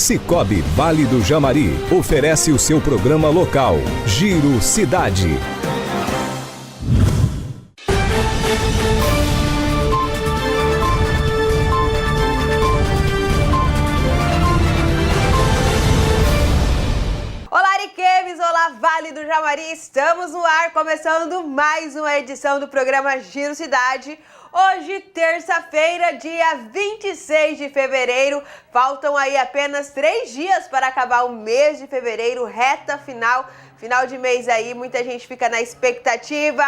Cicobi Vale do Jamari oferece o seu programa local, Giro Cidade. Olá, Ariquemes! Olá, Vale do Jamari! Estamos no ar, começando mais uma edição do programa Giro Cidade. Hoje, terça-feira, dia 26 de fevereiro. Faltam aí apenas 3 dias para acabar o mês de fevereiro, reta final de mês aí. Muita gente fica na expectativa.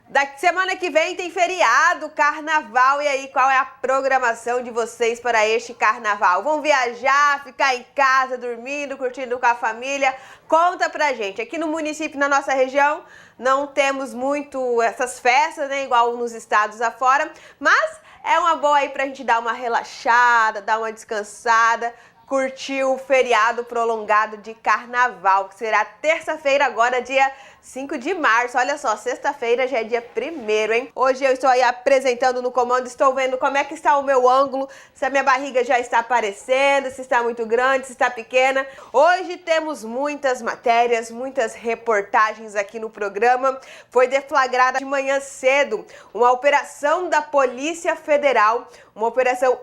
Da semana que vem tem feriado, carnaval. E aí, qual é a programação de vocês para este carnaval? Vão viajar, ficar em casa, dormindo, curtindo com a família? Conta pra gente. Aqui no município, na nossa região, não temos muito essas festas, né? Igual nos estados afora. Mas é uma boa aí pra gente dar uma relaxada, dar uma descansada, curtir o feriado prolongado de carnaval, que será terça-feira agora, dia 5 de março. Olha só, sexta-feira já é dia 1º, hein? Hoje eu estou aí apresentando no comando, estou vendo como é que está o meu ângulo, se a minha barriga já está aparecendo, se está muito grande, se está pequena. Hoje temos muitas matérias, muitas reportagens aqui no programa. Foi deflagrada de manhã cedo uma operação da Polícia Federal, uma operação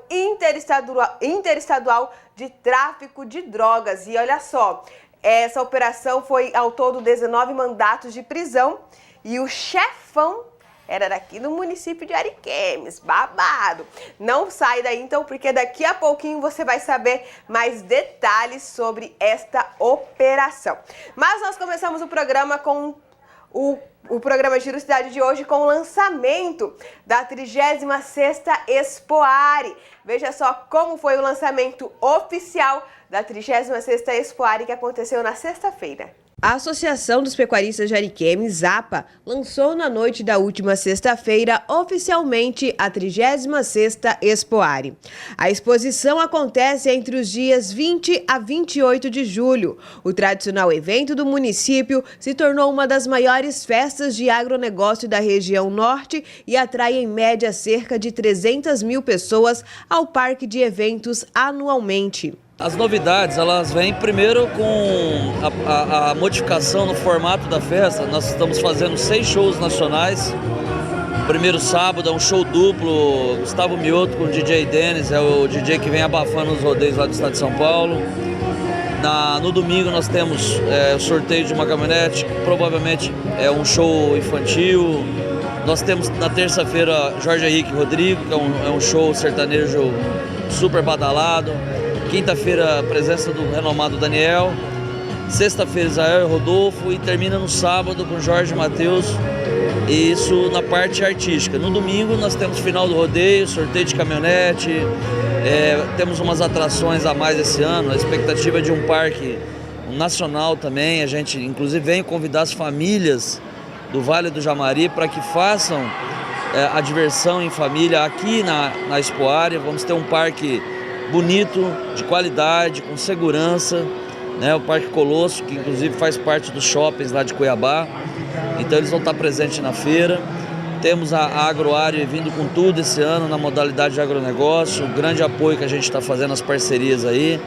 interestadual de tráfico de drogas. E olha só, essa operação foi ao todo 19 mandatos de prisão e o chefão era daqui no município de Ariquemes, babado. Não sai daí então, porque daqui a pouquinho você vai saber mais detalhes sobre esta operação. Mas nós começamos o programa com o programa Giro Cidade de hoje com o lançamento da 36ª Expoare. Veja só como foi o lançamento oficial da 36ª Expoare que aconteceu na sexta-feira. A Associação dos Pecuaristas de Ariquemes, APA, lançou na noite da última sexta-feira oficialmente a 36ª Expoare. A exposição acontece entre os dias 20 a 28 de julho. O tradicional evento do município se tornou uma das maiores festas de agronegócio da região norte e atrai em média cerca de 300 mil pessoas ao parque de eventos anualmente. As novidades, elas vêm primeiro com a modificação no formato da festa. Nós estamos fazendo 6 shows nacionais. O primeiro sábado é um show duplo, Gustavo Mioto com o DJ Dennis, é o DJ que vem abafando os rodeios lá do estado de São Paulo. No domingo nós temos o sorteio de uma caminhonete, que provavelmente é um show infantil. Nós temos na terça-feira Jorge Henrique Rodrigo, que é um show sertanejo super badalado. Quinta-feira, a presença do renomado Daniel. Sexta-feira, Israel e Rodolfo. E termina no sábado com Jorge Matheus. E isso na parte artística. No domingo, nós temos final do rodeio, sorteio de caminhonete. Temos umas atrações a mais esse ano. A expectativa é de um parque nacional também. A gente, inclusive, vem convidar as famílias do Vale do Jamari para que façam a diversão em família aqui na Expoare. Vamos ter um parque bonito, de qualidade, com segurança, né? O Parque Colosso, que inclusive faz parte dos shoppings lá de Cuiabá, então eles vão estar presentes na feira. Temos a Agroárea vindo com tudo esse ano na modalidade de agronegócio, o grande apoio que a gente está fazendo, as parcerias aí.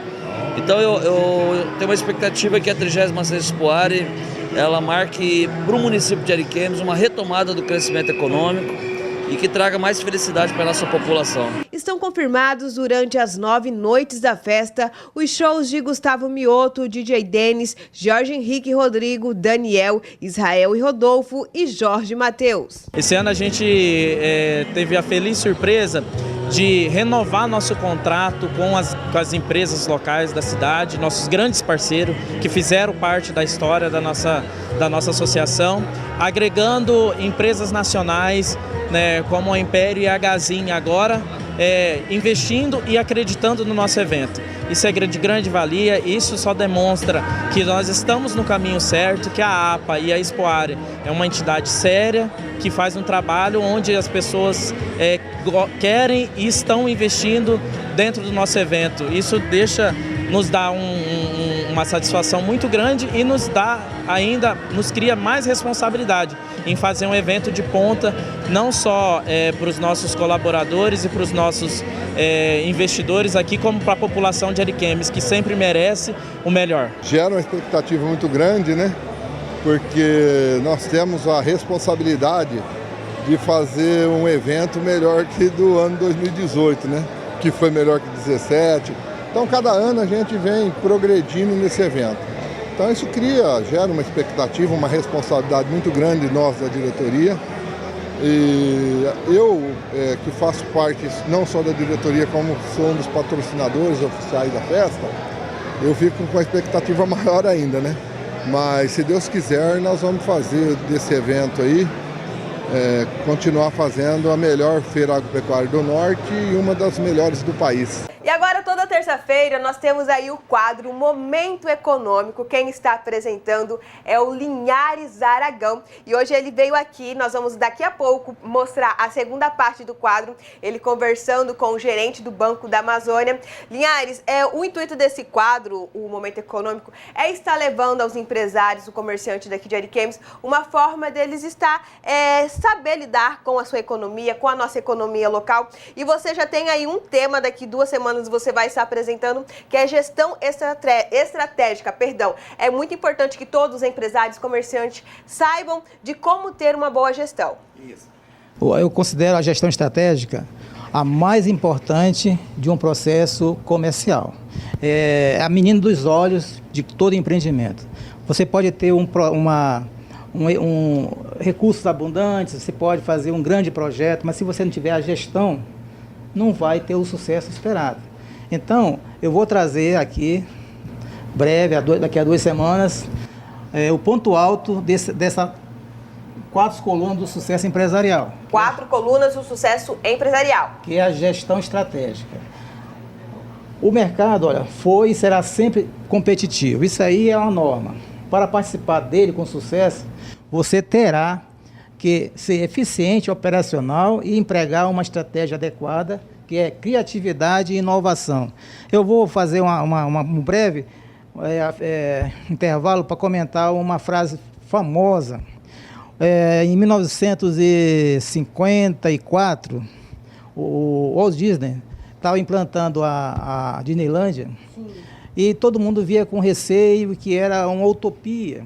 Então eu tenho uma expectativa que a 36ª Expoare, ela marque para o município de Ariquemes uma retomada do crescimento econômico e que traga mais felicidade para a nossa população. Estão confirmados durante as 9 noites da festa os shows de Gustavo Mioto, DJ Dennis, Jorge Henrique Rodrigo, Daniel, Israel e Rodolfo e Jorge Matheus. Esse ano a gente teve a feliz surpresa de renovar nosso contrato com as empresas locais da cidade, nossos grandes parceiros que fizeram parte da história da nossa associação, agregando empresas nacionais, né, como a Império e a Gazin agora, investindo e acreditando no nosso evento. Isso é de grande valia, isso só demonstra que nós estamos no caminho certo, que a APA e a Expoare é uma entidade séria, que faz um trabalho onde as pessoas querem e estão investindo dentro do nosso evento. Isso nos dá uma satisfação muito grande e nos cria mais responsabilidade em fazer um evento de ponta, não só para os nossos colaboradores e para os nossos investidores aqui, como para a população de Ariquemes, que sempre merece o melhor. Gera uma expectativa muito grande, né? Porque nós temos a responsabilidade de fazer um evento melhor que do ano 2018, né? Que foi melhor que 2017. Então, cada ano a gente vem progredindo nesse evento. Então, isso gera uma expectativa, uma responsabilidade muito grande nós da diretoria. E eu, que faço parte não só da diretoria, como sou um dos patrocinadores oficiais da festa, eu fico com a expectativa maior ainda, né? Mas, se Deus quiser, nós vamos fazer desse evento aí, continuar fazendo a melhor feira agropecuária do Norte e uma das melhores do país. E agora, toda terça-feira, nós temos aí o quadro Momento Econômico. Quem está apresentando é o Linhares Aragão. E hoje ele veio aqui, nós vamos daqui a pouco mostrar a segunda parte do quadro, ele conversando com o gerente do Banco da Amazônia. Linhares, o intuito desse quadro, o Momento Econômico, é estar levando aos empresários, o comerciante daqui de Ariquemes, uma forma deles saber lidar com a sua economia, com a nossa economia local. E você já tem aí um tema, daqui 2 semanas você vai estar apresentando, que é gestão estratégica. É muito importante que todos os empresários, comerciantes, saibam de como ter uma boa gestão. Isso. Eu considero a gestão estratégica a mais importante de um processo comercial. É a menina dos olhos de todo empreendimento. Você pode ter recursos abundantes, você pode fazer um grande projeto, mas se você não tiver a gestão, não vai ter o sucesso esperado. Então, eu vou trazer aqui, breve, daqui a 2 semanas, o ponto alto dessa 4 colunas do sucesso empresarial. 4 colunas do sucesso empresarial. Que é a gestão estratégica. O mercado, olha, foi e será sempre competitivo. Isso aí é uma norma. Para participar dele com sucesso, você terá que ser eficiente, operacional e empregar uma estratégia adequada, que é criatividade e inovação. Eu vou fazer um breve intervalo para comentar uma frase famosa. Em 1954, o Walt Disney estava implantando a Disneylândia. Sim. E todo mundo via com receio que era uma utopia.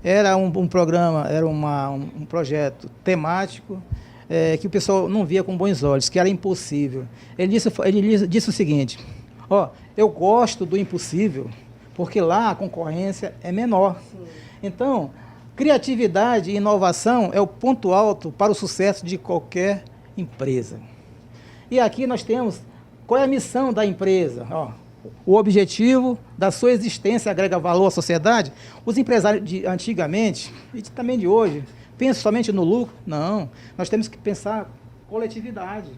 Era um programa, era um projeto temático que o pessoal não via com bons olhos, que era impossível. Ele disse o seguinte: eu gosto do impossível, porque lá a concorrência é menor. Sim. Então, criatividade e inovação é o ponto alto para o sucesso de qualquer empresa. E aqui nós temos qual é a missão da empresa. O objetivo da sua existência agrega valor à sociedade. Os empresários de antigamente e também de hoje pensam somente no lucro. Não, nós temos que pensar coletividade.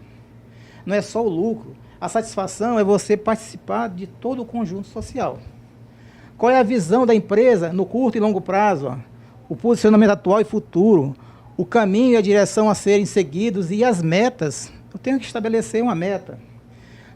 Não é só o lucro. A satisfação é você participar de todo o conjunto social. Qual é a visão da empresa no curto e longo prazo? O posicionamento atual e futuro, o caminho e a direção a serem seguidos e as metas. Eu tenho que estabelecer uma meta.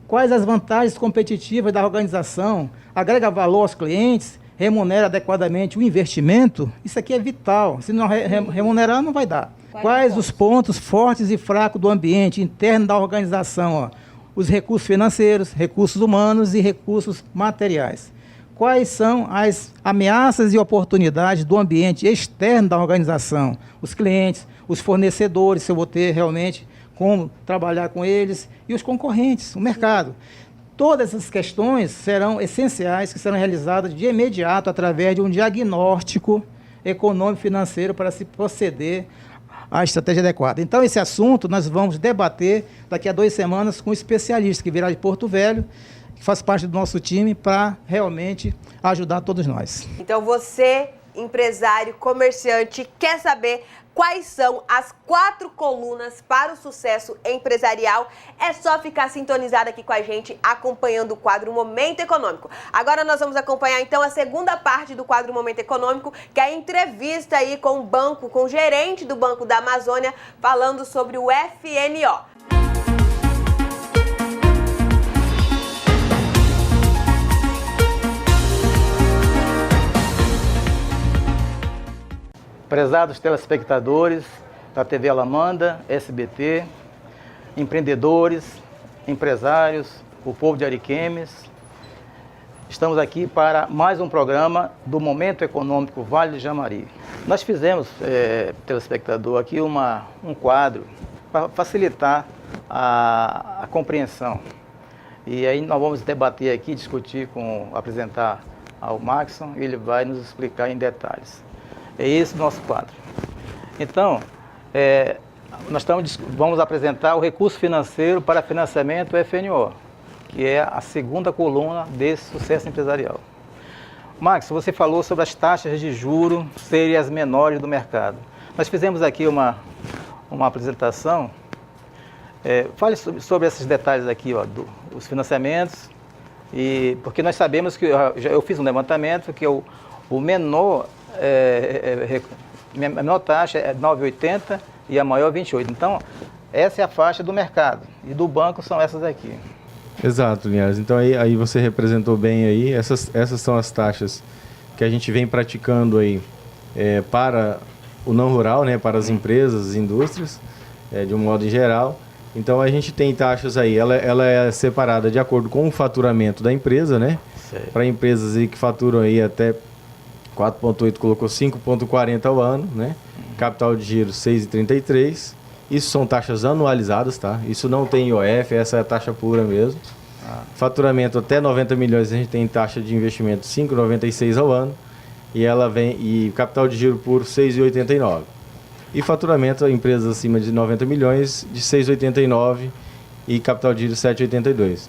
Quais as vantagens competitivas da organização? Agrega valor aos clientes? Remunera adequadamente o investimento? Isso aqui é vital. Se não remunerar, não vai dar. Quais os pontos fortes e fracos do ambiente interno da organização? Os recursos financeiros, recursos humanos e recursos materiais. Quais são as ameaças e oportunidades do ambiente externo da organização? Os clientes, os fornecedores, se eu vou ter realmente como trabalhar com eles, e os concorrentes, o mercado. Todas essas questões serão essenciais, que serão realizadas de imediato através de um diagnóstico econômico-financeiro para se proceder à estratégia adequada. Então, esse assunto nós vamos debater daqui a 2 semanas com um especialista que virá de Porto Velho, que faz parte do nosso time, para realmente ajudar todos nós. Então, você, empresário, comerciante, quer saber quais são as 4 colunas para o sucesso empresarial? É só ficar sintonizado aqui com a gente, acompanhando o quadro Momento Econômico. Agora nós vamos acompanhar então a segunda parte do quadro Momento Econômico, que é a entrevista aí com o gerente do Banco da Amazônia, falando sobre o FNO. Prezados telespectadores da TV Alamanda, SBT, empreendedores, empresários, o povo de Ariquemes, estamos aqui para mais um programa do Momento Econômico Vale do Jamari. Nós fizemos, telespectador, aqui um quadro para facilitar a compreensão. E aí nós vamos debater aqui, discutir, apresentar ao Maxson, e ele vai nos explicar em detalhes. É esse o nosso quadro. Então, vamos apresentar o recurso financeiro para financiamento FNO, que é a segunda coluna desse sucesso empresarial. Max, você falou sobre as taxas de juros serem as menores do mercado. Nós fizemos aqui uma apresentação. Fale sobre esses detalhes aqui, dos financiamentos, porque nós sabemos que, eu fiz um levantamento, que a menor taxa é 9,80 e a maior 28. Então, essa é a faixa do mercado, e do banco são essas aqui. Exato, Linhares. Então aí você representou bem aí, essas são as taxas que a gente vem praticando aí para o não rural, né, para as empresas, as indústrias, de um modo geral. Então a gente tem taxas aí, ela é separada de acordo com o faturamento da empresa, né? Para empresas aí que faturam aí até 4,8, colocou 5,40 ao ano, né? Capital de giro 6,33. Isso são taxas anualizadas, tá? Isso não tem IOF, essa é a taxa pura mesmo. Faturamento até 90 milhões, a gente tem taxa de investimento 5,96 ao ano. E capital de giro por 6,89. E faturamento, empresas acima de 90 milhões, de 6,89 e capital de giro 7,82.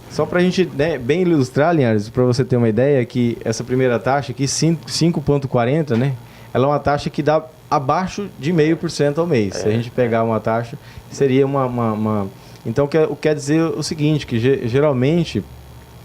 Só para a gente, né, bem ilustrar, Linhares, para você ter uma ideia, que essa primeira taxa aqui, 5,40, né? Ela é uma taxa que dá abaixo de 0,5% ao mês. Se a gente pegar uma taxa, seria uma... Então, quer dizer o seguinte, que geralmente,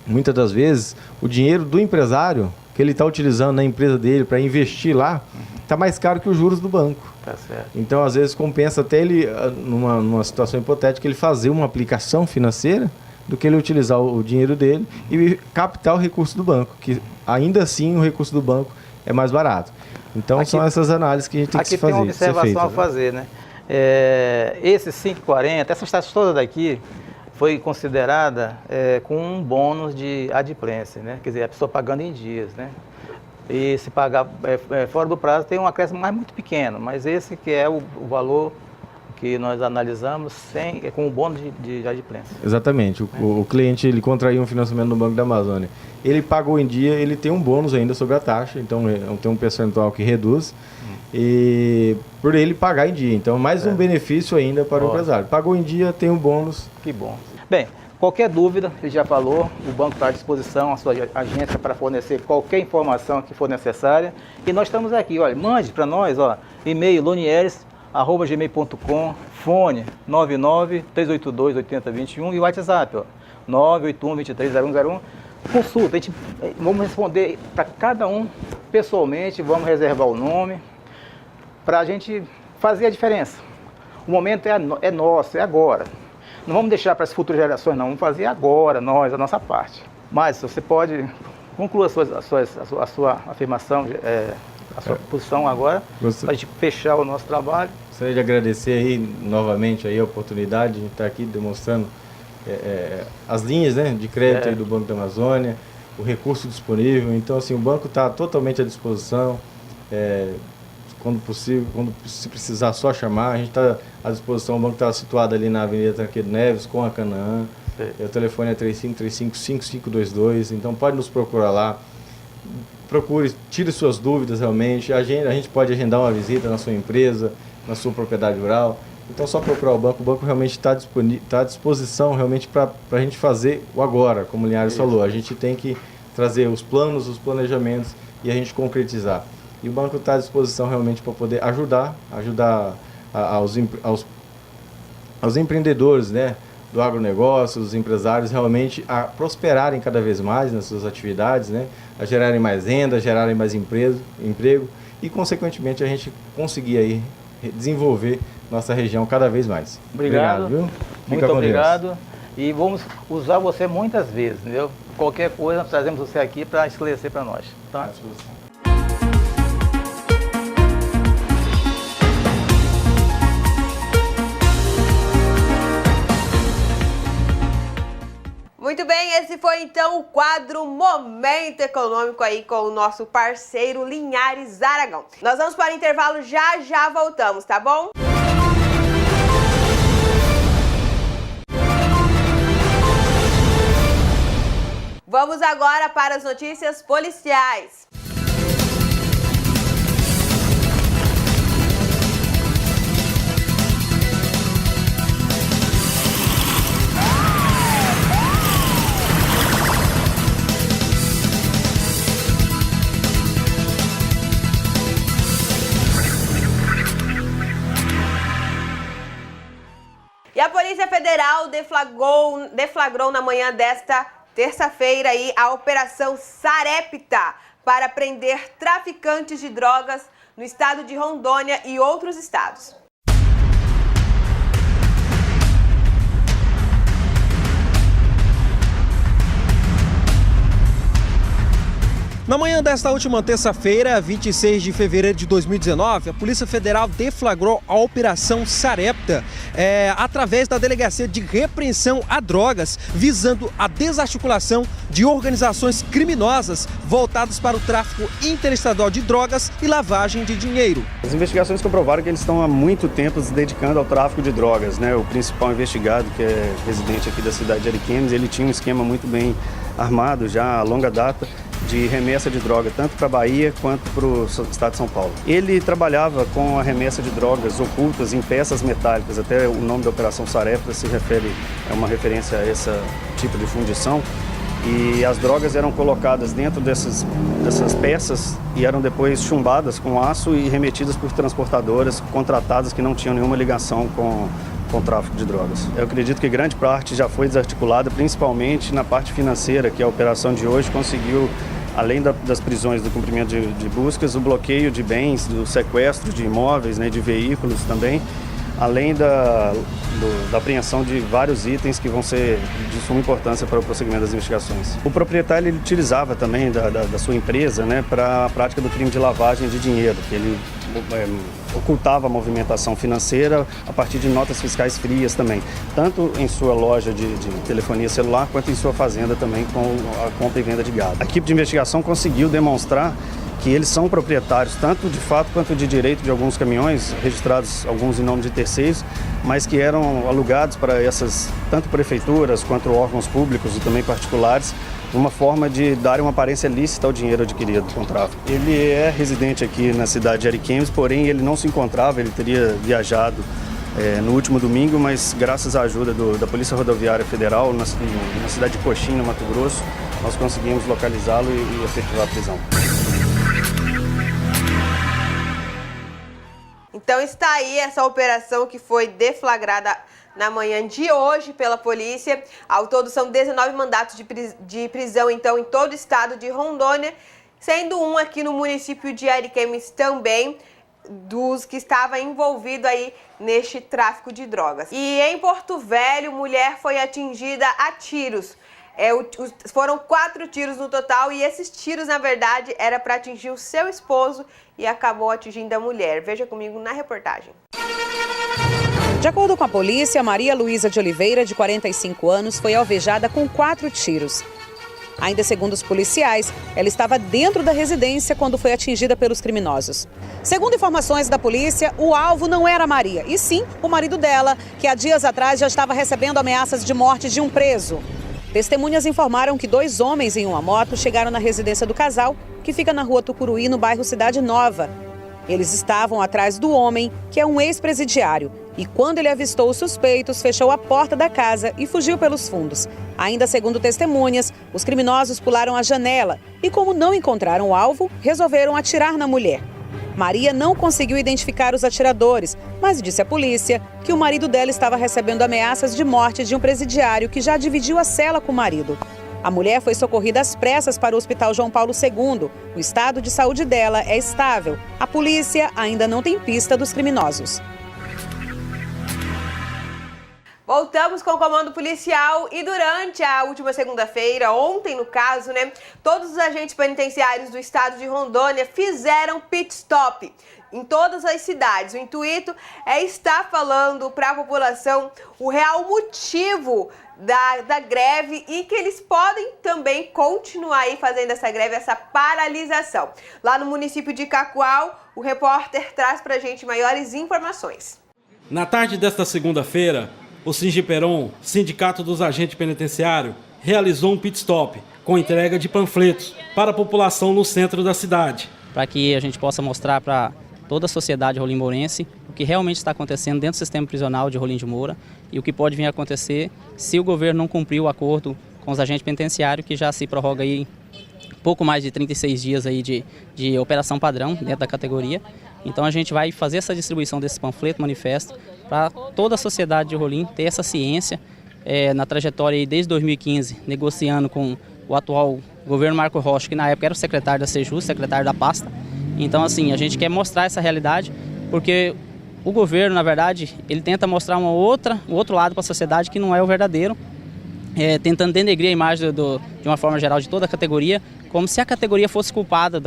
muitas das vezes, o dinheiro do empresário, que ele está utilizando na empresa dele para investir lá, está mais caro que os juros do banco. Tá certo. Então, às vezes, compensa até ele, numa situação hipotética, ele fazer uma aplicação financeira do que ele utilizar o dinheiro dele e captar o recurso do banco, que ainda assim o recurso do banco é mais barato. Então, são essas análises que a gente tem que se fazer. Aqui tem uma observação a fazer, né? Esses 5,40, essas taxas todas daqui, foi considerada com um bônus de adimplência, né? Quer dizer, a pessoa pagando em dias, né? E se pagar fora do prazo tem um acréscimo muito pequeno, mas esse que é o valor que nós analisamos com o bônus de adimplência. Exatamente. O cliente, ele contraiu um financiamento no Banco da Amazônia. Ele pagou em dia, ele tem um bônus ainda sobre a taxa, então tem um percentual que reduz, e por ele pagar em dia. Então, mais um benefício ainda para o empresário. Pagou em dia, tem um bônus. Que bom. Bem, qualquer dúvida, ele já falou, o banco está à disposição, a sua agência, para fornecer qualquer informação que for necessária. E nós estamos aqui, olha, mande para nós, e-mail lonieres@gmail.com, fone 99-382-8021 e o WhatsApp, 981-230101. Consulta, vamos responder para cada um pessoalmente, vamos reservar o nome, para a gente fazer a diferença. O momento é nosso, é agora. Não vamos deixar para as futuras gerações, não. Vamos fazer agora, nós, a nossa parte. Mas você pode concluir a sua afirmação, a sua posição agora, para a gente fechar o nosso trabalho. Gostaria de agradecer aí novamente aí a oportunidade de estar aqui demonstrando as linhas, né, de crédito aí do Banco da Amazônia, o recurso disponível. Então, assim, o banco está totalmente à disposição. Quando possível, quando se precisar, só chamar. A gente está à disposição. O banco está situado ali na Avenida Tancredo Neves, com a Canaã. O telefone é 3535-5522. Então, pode nos procurar lá. Procure, tire suas dúvidas realmente. A gente pode agendar uma visita na sua empresa, na sua propriedade rural. Então, só procurar o banco realmente está à disposição realmente para a gente fazer o agora, como o Linhares falou. A gente tem que trazer os planos, os planejamentos e a gente concretizar. E o banco está à disposição realmente para poder ajudar aos empreendedores, né, do agronegócio, os empresários realmente a prosperarem cada vez mais nas suas atividades, né, a gerarem mais renda, a gerarem mais emprego e, consequentemente, a gente conseguir aí desenvolver nossa região cada vez mais. Obrigado, viu? Muito obrigado. E vamos usar você muitas vezes, entendeu? Qualquer coisa, nós trazemos você aqui para esclarecer para nós. Tá? Muito bem, esse foi então o quadro Momento Econômico aí com o nosso parceiro Linhares Aragão. Nós vamos para o intervalo, já voltamos, tá bom? Vamos agora para as notícias policiais. E a Polícia Federal deflagrou na manhã desta terça-feira aí a Operação Sarepta para prender traficantes de drogas no estado de Rondônia e outros estados. Na manhã desta última terça-feira, 26 de fevereiro de 2019, a Polícia Federal deflagrou a Operação Sarepta através da Delegacia de Repreensão a Drogas, visando a desarticulação de organizações criminosas voltadas para o tráfico interestadual de drogas e lavagem de dinheiro. As investigações comprovaram que eles estão há muito tempo se dedicando ao tráfico de drogas, né? O principal investigado, que é residente aqui da cidade de Ariquemes, ele tinha um esquema muito bem armado já a longa data de remessa de droga, tanto para a Bahia quanto para o estado de São Paulo. Ele trabalhava com a remessa de drogas ocultas em peças metálicas, até o nome da Operação Sarepta é uma referência a esse tipo de fundição, e as drogas eram colocadas dentro dessas peças e eram depois chumbadas com aço e remetidas por transportadoras contratadas que não tinham nenhuma ligação com o tráfico de drogas. Eu acredito que grande parte já foi desarticulada, principalmente na parte financeira, que a operação de hoje conseguiu, além das prisões do cumprimento de buscas, o bloqueio de bens, do sequestro de imóveis, né, de veículos também, além da apreensão de vários itens que vão ser de suma importância para o prosseguimento das investigações. O proprietário ele utilizava também da sua empresa, né, para a prática do crime de lavagem de dinheiro, que ele ocultava a movimentação financeira a partir de notas fiscais frias também, tanto em sua loja de telefonia celular quanto em sua fazenda também com a compra e venda de gado. A equipe de investigação conseguiu demonstrar que eles são proprietários tanto de fato quanto de direito de alguns caminhões, registrados alguns em nome de terceiros, mas que eram alugados para essas tanto prefeituras quanto órgãos públicos e também particulares, uma forma de dar uma aparência lícita ao dinheiro adquirido com o tráfico. Ele é residente aqui na cidade de Ariquemes, porém ele não se encontrava, ele teria viajado no último domingo, mas graças à ajuda da Polícia Rodoviária Federal, na cidade de Coxim, no Mato Grosso, nós conseguimos localizá-lo e efetivar a prisão. Então está aí essa operação que foi deflagrada na manhã de hoje pela polícia. Ao todo são 19 mandatos de prisão então em todo o estado de Rondônia, sendo um aqui no município de Ariquemes também, dos que estava envolvido aí neste tráfico de drogas. E em Porto Velho, mulher foi atingida a tiros. Foram 4 tiros no total e esses tiros, na verdade, era para atingir o seu esposo e acabou atingindo a mulher. Veja comigo na reportagem. De acordo com a polícia, Maria Luísa de Oliveira, de 45 anos, foi alvejada com 4 tiros. Ainda segundo os policiais, ela estava dentro da residência quando foi atingida pelos criminosos. Segundo informações da polícia, o alvo não era Maria, e sim o marido dela, que há dias atrás já estava recebendo ameaças de morte de um preso. Testemunhas informaram que 2 homens em uma moto chegaram na residência do casal, que fica na rua Tucuruí, no bairro Cidade Nova. Eles estavam atrás do homem, que é um ex-presidiário, e quando ele avistou os suspeitos, fechou a porta da casa e fugiu pelos fundos. Ainda segundo testemunhas, os criminosos pularam a janela e, como não encontraram o alvo, resolveram atirar na mulher. Maria não conseguiu identificar os atiradores, mas disse à polícia que o marido dela estava recebendo ameaças de morte de um presidiário que já dividiu a cela com o marido. A mulher foi socorrida às pressas para o Hospital João Paulo II. O estado de saúde dela é estável. A polícia ainda não tem pista dos criminosos. Voltamos com o comando policial e durante a última segunda-feira, ontem no caso, todos os agentes penitenciários do estado de Rondônia fizeram pit stop em todas as cidades. O intuito é estar falando para a população o real motivo da greve e que eles podem também continuar aí fazendo essa greve, essa paralisação. Lá no município de Cacoal, o repórter traz pra gente maiores informações. Na tarde desta segunda-feira, o Sindiperon, Sindicato dos Agentes Penitenciários, realizou um pit stop com entrega de panfletos para a população no centro da cidade. Para que a gente possa mostrar para toda a sociedade rolim-mourense o que realmente está acontecendo dentro do sistema prisional de Rolim de Moura e o que pode vir a acontecer se o governo não cumprir o acordo com os agentes penitenciários, que já se prorroga aí pouco mais de 36 dias aí de operação padrão dentro da categoria. Então a gente vai fazer essa distribuição desse panfleto, manifesto, para toda a sociedade de Rolim ter essa ciência na trajetória aí desde 2015, negociando com o atual governo Marco Rocha, que na época era o secretário da Sejus, secretário da pasta. Então assim, a gente quer mostrar essa realidade, porque o governo, na verdade, ele tenta mostrar um outro lado para a sociedade que não é o verdadeiro, tentando denegrir a imagem de uma forma geral de toda a categoria, como se a categoria fosse culpada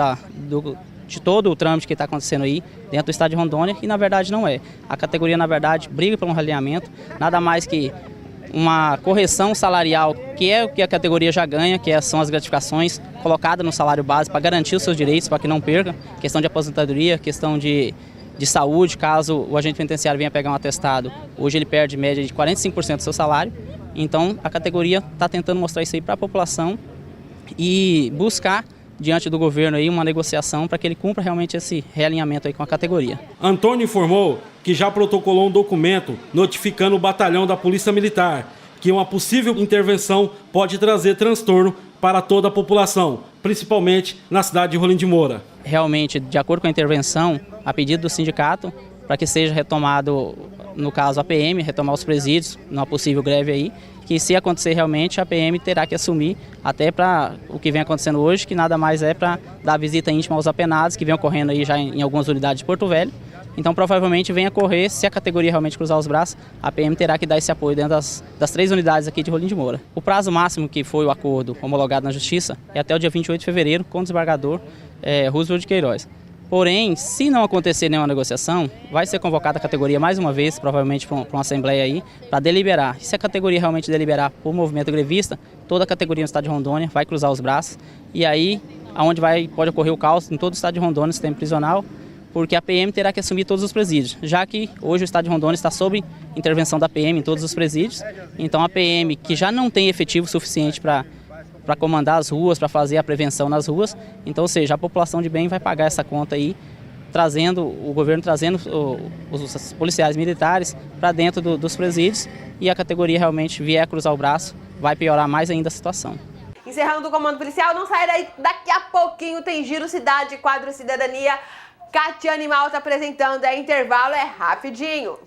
de todo o trâmite que está acontecendo aí dentro do estado de Rondônia, e na verdade não é. A categoria, na verdade, briga por um realinhamento, nada mais que uma correção salarial, que é o que a categoria já ganha, que são as gratificações colocadas no salário base para garantir os seus direitos, para que não perca, questão de aposentadoria, questão de saúde, caso o agente penitenciário venha pegar um atestado, hoje ele perde média de 45% do seu salário. Então a categoria está tentando mostrar isso aí para a população e buscar diante do governo aí uma negociação para que ele cumpra realmente esse realinhamento aí com a categoria. Antônio informou que já protocolou um documento notificando o batalhão da Polícia Militar que uma possível intervenção pode trazer transtorno para toda a população, principalmente na cidade de Rolim de Moura. Realmente, de acordo com a intervenção, a pedido do sindicato, para que seja retomado, no caso a PM, retomar os presídios, numa possível greve aí, que se acontecer realmente a PM terá que assumir, até para o que vem acontecendo hoje, que nada mais é para dar visita íntima aos apenados, que vem ocorrendo aí já em algumas unidades de Porto Velho. Então provavelmente venha ocorrer, se a categoria realmente cruzar os braços, a PM terá que dar esse apoio dentro das 3 unidades aqui de Rolim de Moura. O prazo máximo que foi o acordo homologado na Justiça é até o dia 28 de fevereiro com o desembargador Roosevelt de Queiroz. Porém, se não acontecer nenhuma negociação, vai ser convocada a categoria mais uma vez, provavelmente para uma assembleia aí, para deliberar. E se a categoria realmente deliberar por movimento grevista, toda a categoria no estado de Rondônia vai cruzar os braços. E aí, aonde pode ocorrer o caos em todo o estado de Rondônia, no sistema prisional, porque a PM terá que assumir todos os presídios, já que hoje o estado de Rondônia está sob intervenção da PM em todos os presídios. Então a PM, que já não tem efetivo suficiente para comandar as ruas, para fazer a prevenção nas ruas, então, ou seja, a população de bem vai pagar essa conta aí, o governo trazendo os policiais militares para dentro dos presídios, e a categoria realmente vier a cruzar o braço, vai piorar mais ainda a situação. Encerrando o Comando Policial, não sai daí, daqui a pouquinho tem Giro Cidade, quadro Cidadania. Catiane Malta apresentando, intervalo é rapidinho.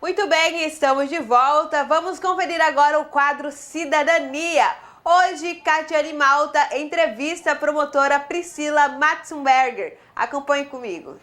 Muito bem, estamos de volta. Vamos conferir agora o quadro Cidadania. Hoje, Catiane Malta entrevista a promotora Priscila Matzenberger. Acompanhe comigo.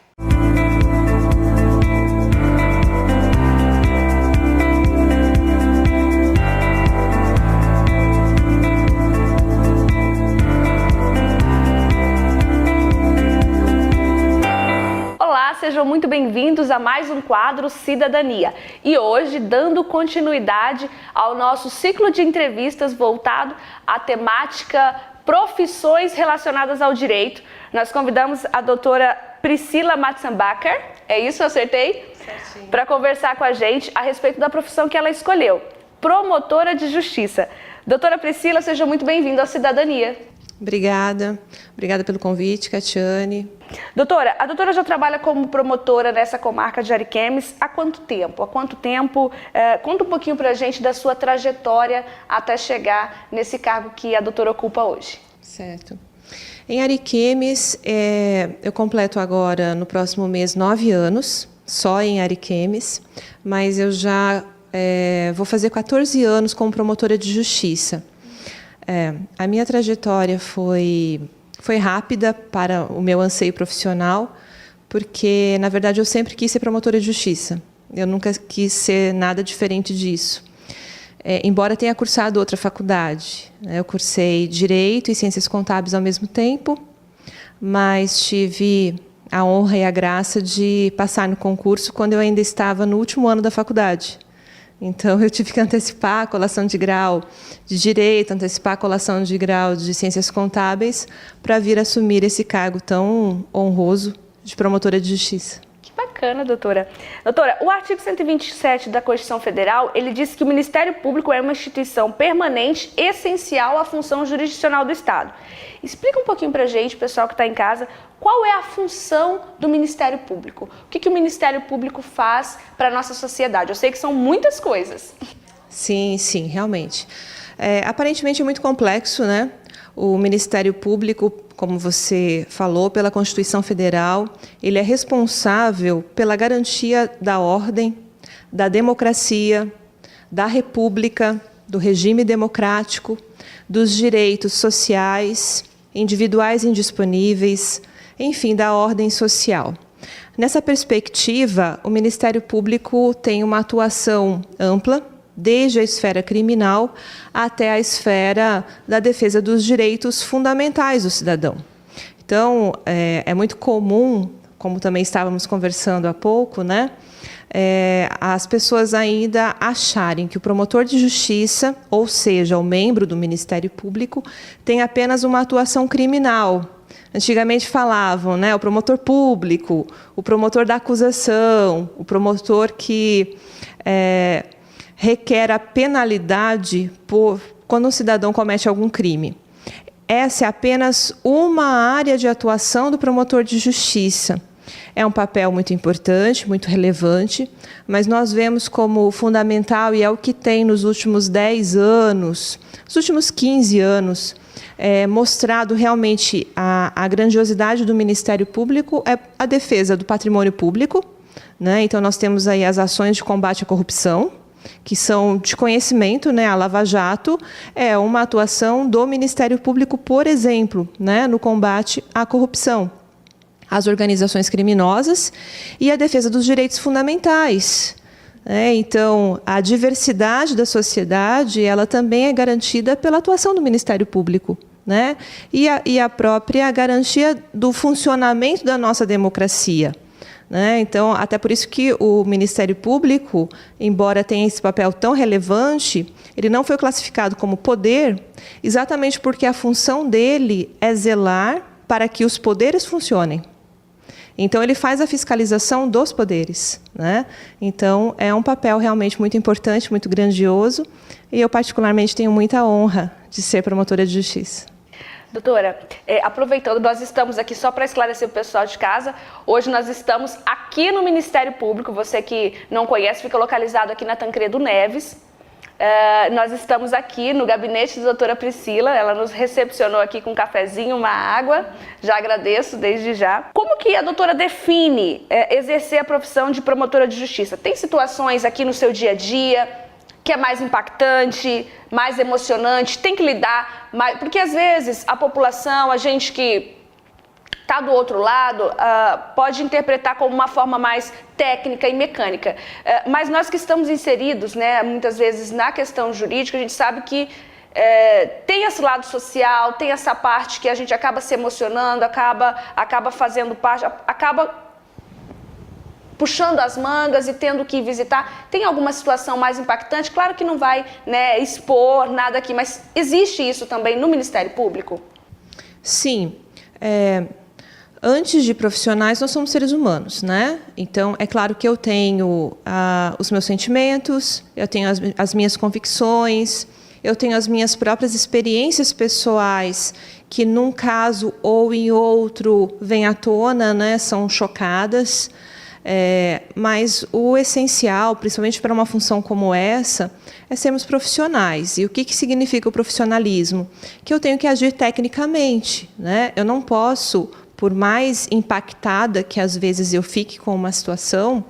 Olá, sejam muito bem-vindos a mais um quadro Cidadania. E hoje, dando continuidade ao nosso ciclo de entrevistas voltado à temática profissões relacionadas ao direito, nós convidamos a doutora Priscila Matzenberger, é isso, eu acertei? Certinho. Para conversar com a gente a respeito da profissão que ela escolheu, promotora de justiça. Doutora Priscila, seja muito bem-vinda à Cidadania. Obrigada pelo convite, Catiane. Doutora, a doutora já trabalha como promotora nessa comarca de Ariquemes há quanto tempo? Conta um pouquinho pra gente da sua trajetória até chegar nesse cargo que a doutora ocupa hoje. Certo. Em Ariquemes, eu completo agora, no próximo mês, 9 anos, só em Ariquemes, mas eu já vou fazer 14 anos como promotora de justiça. A minha trajetória foi rápida para o meu anseio profissional, porque, na verdade, eu sempre quis ser promotora de justiça. Eu nunca quis ser nada diferente disso. Embora tenha cursado outra faculdade. Eu cursei Direito e Ciências Contábeis ao mesmo tempo, mas tive a honra e a graça de passar no concurso quando eu ainda estava no último ano da faculdade. Então, eu tive que antecipar a colação de grau de Direito, antecipar a colação de grau de Ciências Contábeis, para vir assumir esse cargo tão honroso de promotora de justiça. Bacana, doutora. Doutora, o artigo 127 da Constituição Federal, ele diz que o Ministério Público é uma instituição permanente, essencial à função jurisdicional do Estado. Explica um pouquinho pra gente, pessoal que está em casa, qual é a função do Ministério Público? O que o Ministério Público faz para a nossa sociedade? Eu sei que são muitas coisas. Sim, realmente. Aparentemente é muito complexo, né? O Ministério Público, como você falou, pela Constituição Federal, ele é responsável pela garantia da ordem, da democracia, da república, do regime democrático, dos direitos sociais, individuais e indisponíveis, enfim, da ordem social. Nessa perspectiva, o Ministério Público tem uma atuação ampla, desde a esfera criminal até a esfera da defesa dos direitos fundamentais do cidadão. Então, é muito comum, como também estávamos conversando há pouco, né, as pessoas ainda acharem que o promotor de justiça, ou seja, o membro do Ministério Público, tem apenas uma atuação criminal. Antigamente falavam, né, o promotor público, o promotor da acusação, o promotor que requer a penalidade quando um cidadão comete algum crime. Essa é apenas uma área de atuação do promotor de justiça. É um papel muito importante, muito relevante, mas nós vemos como fundamental, e é o que tem nos últimos 10 anos, nos últimos 15 anos, mostrado realmente a grandiosidade do Ministério Público, é a defesa do patrimônio público, né? Então, nós temos aí as ações de combate à corrupção, que são de conhecimento, né? A Lava Jato é uma atuação do Ministério Público, por exemplo, né? No combate à corrupção, às organizações criminosas e a defesa dos direitos fundamentais. Então, a diversidade da sociedade, ela também é garantida pela atuação do Ministério Público, né? E a própria garantia do funcionamento da nossa democracia. Então, até por isso que o Ministério Público, embora tenha esse papel tão relevante, ele não foi classificado como poder, exatamente porque a função dele é zelar para que os poderes funcionem. Então, ele faz a fiscalização dos poderes, né? Então, é um papel realmente muito importante, muito grandioso, e eu particularmente tenho muita honra de ser promotora de justiça. Doutora, aproveitando, nós estamos aqui só para esclarecer o pessoal de casa. Hoje nós estamos aqui no Ministério Público. Você que não conhece, fica localizado aqui na Tancredo Neves. Nós estamos aqui no gabinete da doutora Priscila. Ela nos recepcionou aqui com um cafezinho, uma água. Já agradeço desde já. Como que a doutora define exercer a profissão de promotora de justiça? Tem situações aqui no seu dia a dia que é mais impactante, mais emocionante, tem que lidar mais, porque às vezes a população, a gente que está do outro lado, pode interpretar como uma forma mais técnica e mecânica, mas nós que estamos inseridos, né, muitas vezes na questão jurídica, a gente sabe que tem esse lado social, tem essa parte que a gente acaba se emocionando, acaba fazendo parte, acaba puxando as mangas e tendo que visitar. Tem alguma situação mais impactante? Claro que não vai, né, expor nada aqui, mas existe isso também no Ministério Público? Sim. Antes de profissionais, nós somos seres humanos, né? Então, é claro que eu tenho os meus sentimentos, eu tenho as minhas convicções, eu tenho as minhas próprias experiências pessoais, que num caso ou em outro vêm à tona, né, são chocadas. Mas o essencial, principalmente para uma função como essa, é sermos profissionais. E o que significa o profissionalismo? Que eu tenho que agir tecnicamente, né? Eu não posso, por mais impactada que às vezes eu fique com uma situação,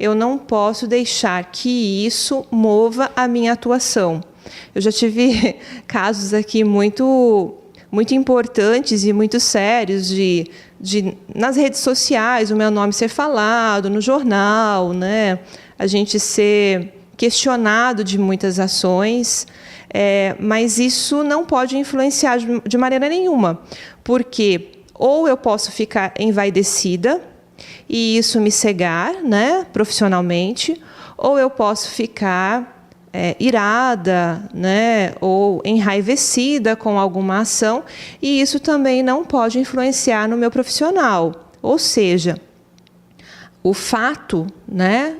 eu não posso deixar que isso mova a minha atuação. Eu já tive casos aqui muito importantes e muito sérios de nas redes sociais o meu nome ser falado, no jornal, né? A gente ser questionado de muitas ações, mas isso não pode influenciar de maneira nenhuma, porque Ou eu posso ficar envaidecida e isso me cegar, né, profissionalmente, ou eu posso ficar irada, né, ou enraivecida com alguma ação, e isso também não pode influenciar no meu profissional. Ou seja, o fato, né,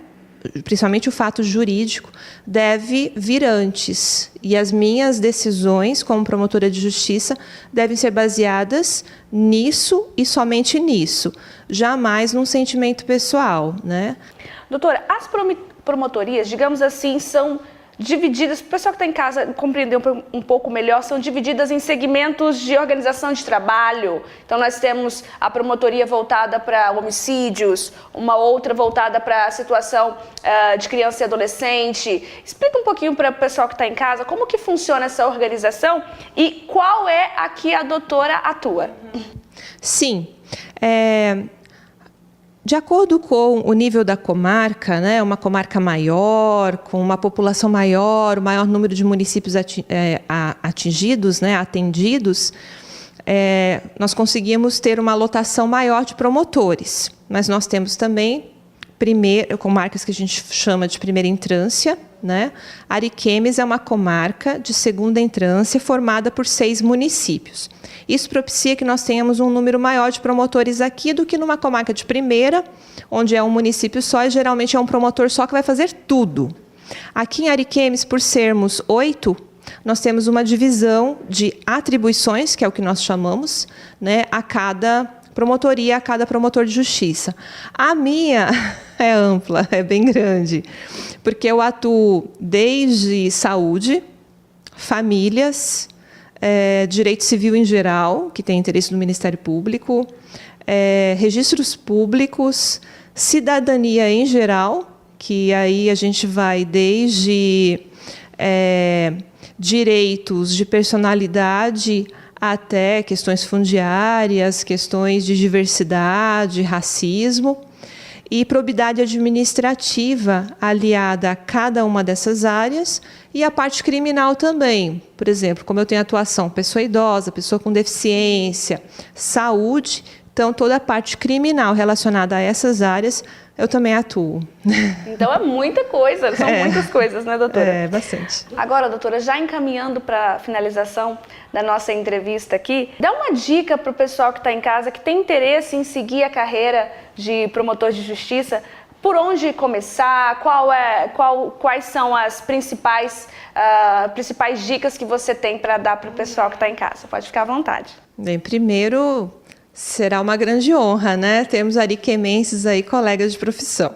principalmente o fato jurídico, deve vir antes. E as minhas decisões como promotora de justiça devem ser baseadas nisso e somente nisso, jamais num sentimento pessoal, né? Doutora, as promotorias, digamos assim, são divididas, para o pessoal que está em casa compreender um pouco melhor, são divididas em segmentos de organização de trabalho. Então, nós temos a promotoria voltada para homicídios, uma outra voltada para a situação de criança e adolescente. Explica um pouquinho para o pessoal que está em casa como que funciona essa organização e qual é a que a doutora atua. Sim. De acordo com o nível da comarca, né, uma comarca maior, com uma população maior, o maior número de municípios atingidos, né, atendidos, nós conseguimos ter uma lotação maior de promotores. Mas nós temos também comarcas que a gente chama de primeira entrância, né? Ariquemes é uma comarca de segunda entrância formada por 6 municípios. Isso propicia que nós tenhamos um número maior de promotores aqui do que numa comarca de primeira, onde é um município só e geralmente é um promotor só que vai fazer tudo. Aqui em Ariquemes, por sermos 8, nós temos uma divisão de atribuições, que é o que nós chamamos, né, a cada promotoria, a cada promotor de justiça. A minha é ampla, é bem grande, porque eu atuo desde saúde, famílias, direito civil em geral, que tem interesse do Ministério Público, registros públicos, cidadania em geral, que aí a gente vai desde direitos de personalidade até questões fundiárias, questões de diversidade, racismo, e probidade administrativa aliada a cada uma dessas áreas, e a parte criminal também. Por exemplo, como eu tenho atuação pessoa idosa, pessoa com deficiência, saúde, então toda a parte criminal relacionada a essas áreas eu também atuo. Então é muita coisa, são muitas coisas, né, doutora? É, bastante. Agora, doutora, já encaminhando para a finalização da nossa entrevista aqui, dá uma dica para o pessoal que está em casa, que tem interesse em seguir a carreira de promotor de justiça, por onde começar, quais são as principais dicas que você tem para dar para o pessoal que está em casa? Pode ficar à vontade. Bem, primeiro, será uma grande honra, né? Termos ariquemenses aí, colegas de profissão.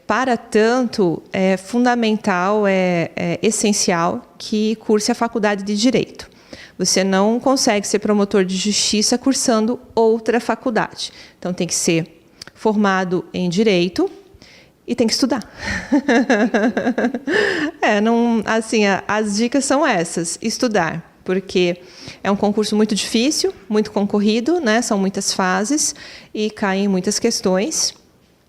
Para tanto, é fundamental, é essencial que curse a faculdade de Direito. Você não consegue ser promotor de justiça cursando outra faculdade. Então, tem que ser formado em Direito e tem que estudar. As dicas são essas: estudar, porque é um concurso muito difícil, muito concorrido, né? São muitas fases e caem muitas questões.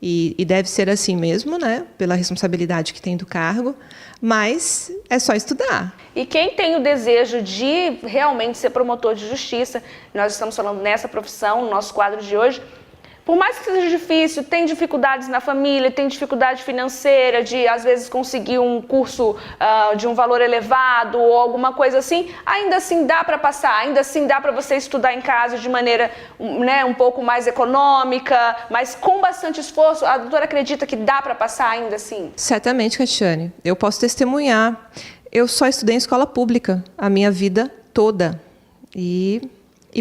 E deve ser assim mesmo, né? Pela responsabilidade que tem do cargo, mas é só estudar. E quem tem o desejo de realmente ser promotor de justiça, nós estamos falando nessa profissão, no nosso quadro de hoje, por mais que seja difícil, tem dificuldades na família, tem dificuldade financeira de, às vezes, conseguir um curso de um valor elevado ou alguma coisa assim, ainda assim dá para passar, ainda assim dá para você estudar em casa de maneira, né, um pouco mais econômica, mas com bastante esforço. A doutora acredita que dá para passar ainda assim? Certamente, Catiane. Eu posso testemunhar. Eu só estudei em escola pública a minha vida toda e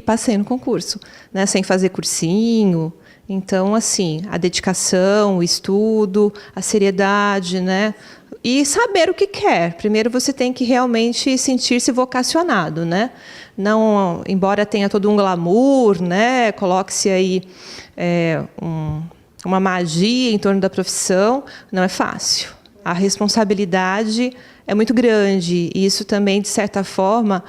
passei no concurso, né, sem fazer cursinho. Então, assim, a dedicação, o estudo, a seriedade, né? E saber o que quer. Primeiro, você tem que realmente sentir-se vocacionado, né? Não, embora tenha todo um glamour, né? Coloque-se aí uma magia em torno da profissão, não é fácil. A responsabilidade é muito grande e isso também, de certa forma,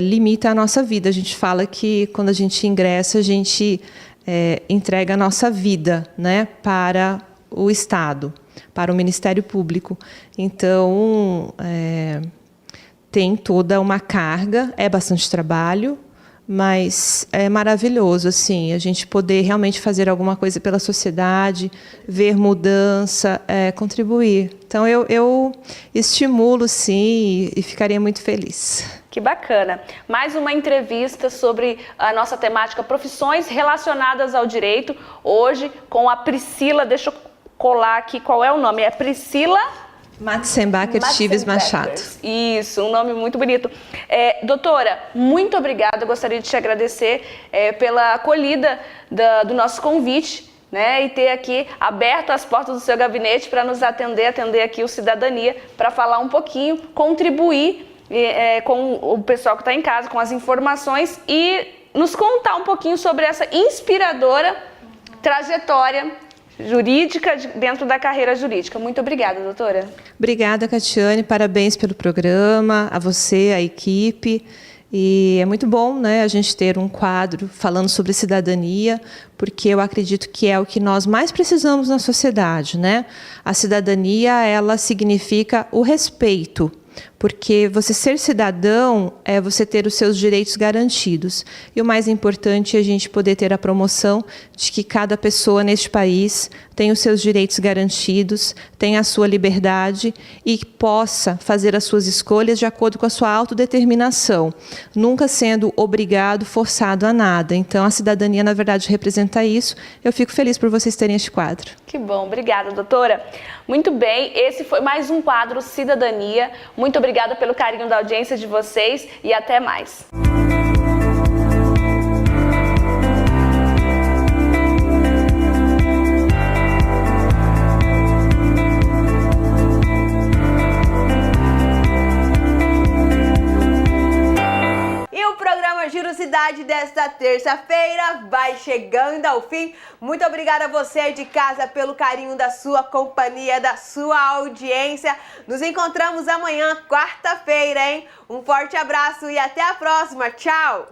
limita a nossa vida. A gente fala que, quando a gente ingressa, a gente entrega a nossa vida, né, para o Estado, para o Ministério Público. Então, tem toda uma carga, é bastante trabalho, mas é maravilhoso, assim, a gente poder realmente fazer alguma coisa pela sociedade, ver mudança, contribuir. Então, eu estimulo, sim, e ficaria muito feliz. Que bacana. Mais uma entrevista sobre a nossa temática profissões relacionadas ao direito, hoje com a Priscila, deixa eu colar aqui qual é o nome, é Priscila... Matzenbacher Chives Machado. Isso, um nome muito bonito. Doutora, muito obrigada, eu gostaria de te agradecer pela acolhida do nosso convite, né, e ter aqui aberto as portas do seu gabinete para nos atender aqui o Cidadania, para falar um pouquinho, contribuir com o pessoal que está em casa, com as informações e nos contar um pouquinho sobre essa inspiradora trajetória jurídica dentro da carreira jurídica. Muito obrigada, doutora. Obrigada, Catiane, parabéns pelo programa, a você, a equipe. E é muito bom, né, a gente ter um quadro falando sobre cidadania, porque eu acredito que é o que nós mais precisamos na sociedade, né? A cidadania, ela significa o respeito, porque você ser cidadão é você ter os seus direitos garantidos. E o mais importante é a gente poder ter a promoção de que cada pessoa neste país tem os seus direitos garantidos, tem a sua liberdade e possa fazer as suas escolhas de acordo com a sua autodeterminação, nunca sendo obrigado, forçado a nada. Então, a cidadania, na verdade, representa isso. Eu fico feliz por vocês terem este quadro. Que bom, obrigada, doutora. Muito bem, esse foi mais um quadro Cidadania. Muito obrigada pelo carinho da audiência de vocês e até mais. Giro Cidade desta terça-feira vai chegando ao fim. Muito obrigada a você de casa pelo carinho da sua companhia, da sua audiência. Nos encontramos amanhã, quarta-feira, hein? Um forte abraço e até a próxima. Tchau!